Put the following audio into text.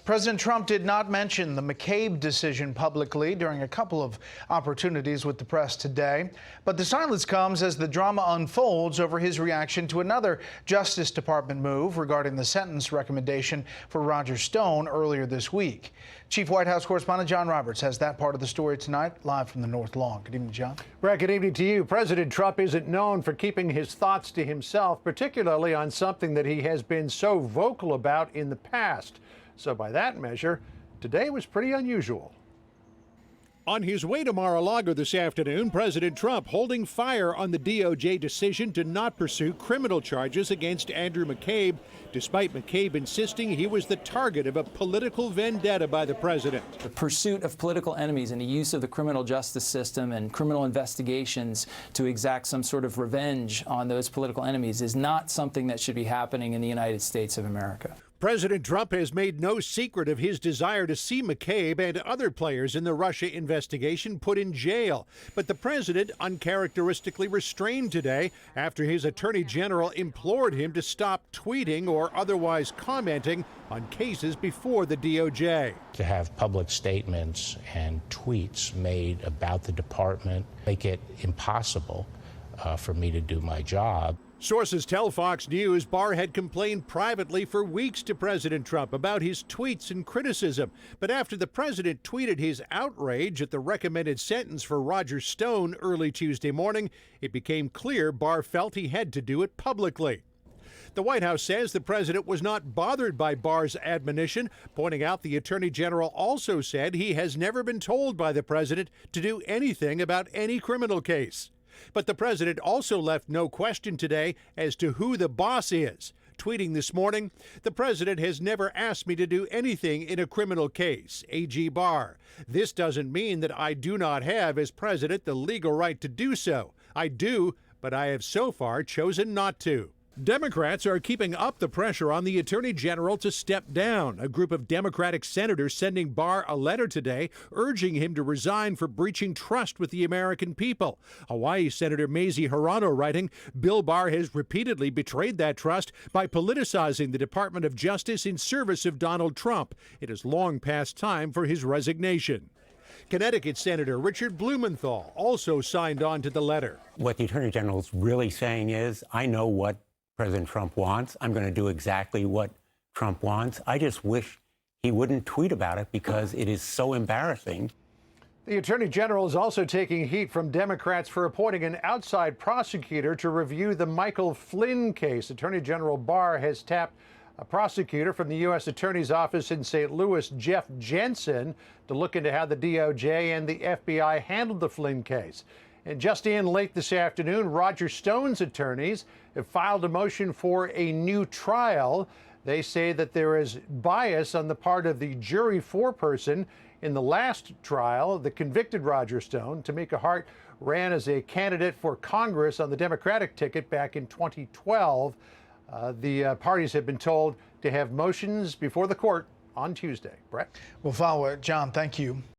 President Trump did not mention the McCabe decision publicly during a couple of opportunities with the press today. But the silence comes as the drama unfolds over his reaction to another Justice Department move regarding the sentence recommendation for Roger Stone earlier this week. Chief White House correspondent John Roberts has that part of the story tonight, live from the North Lawn. Good evening, John. Brett, good evening to you. President Trump isn't known for keeping his thoughts to himself, particularly on something that he has been so vocal about in the past. So by that measure, today was pretty unusual. On his way to Mar-a-Lago this afternoon, President Trump holding fire on the DOJ decision to not pursue criminal charges against Andrew McCabe, despite McCabe insisting he was the target of a political vendetta by the president. The pursuit of political enemies and the use of the criminal justice system and criminal investigations to exact some sort of revenge on those political enemies is not something that should be happening in the United States of America. President Trump has made no secret of his desire to see McCabe and other players in the Russia investigation put in jail. But the president uncharacteristically restrained today after his attorney general implored him to stop tweeting or otherwise commenting on cases before the DOJ. To have public statements and tweets made about the department make it impossible for me to do my job. Sources tell Fox News Barr had complained privately for weeks to President Trump about his tweets and criticism. But after the president tweeted his outrage at the recommended sentence for Roger Stone early Tuesday morning, it became clear Barr felt he had to do it publicly. The White House says the president was not bothered by Barr's admonition, pointing out the attorney general also said he has never been told by the president to do anything about any criminal case. But the president also left no question today as to who the boss is. Tweeting this morning, the president has never asked me to do anything in a criminal case, AG Barr. This doesn't mean that I do not have, as president, the legal right to do so. I do, but I have so far chosen not to. Democrats are keeping up the pressure on the Attorney General to step down. A group of Democratic senators sending Barr a letter today urging him to resign for breaching trust with the American people. Hawaii Senator Mazie Hirono writing, Bill Barr has repeatedly betrayed that trust by politicizing the Department of Justice in service of Donald Trump. It is long past time for his resignation. Connecticut Senator Richard Blumenthal also signed on to the letter. What the Attorney General is really saying is, I know what President Trump wants. I'm going to do exactly what Trump wants. I just wish he wouldn't tweet about it because it is so embarrassing. The Attorney General is also taking heat from Democrats for appointing an outside prosecutor to review the Michael Flynn case. Attorney General Barr has tapped a prosecutor from the U.S. Attorney's Office in St. Louis, Jeff Jensen, to look into how the DOJ and the FBI handled the Flynn case. And just in late this afternoon, Roger Stone's attorneys have filed a motion for a new trial. They say that there is bias on the part of the jury foreperson in the last trial. The convicted Roger Stone, Tamika Hart, ran as a candidate for Congress on the Democratic ticket back in 2012. The parties have been told to have motions before the court on Tuesday. Brett? We'll follow it. John, thank you.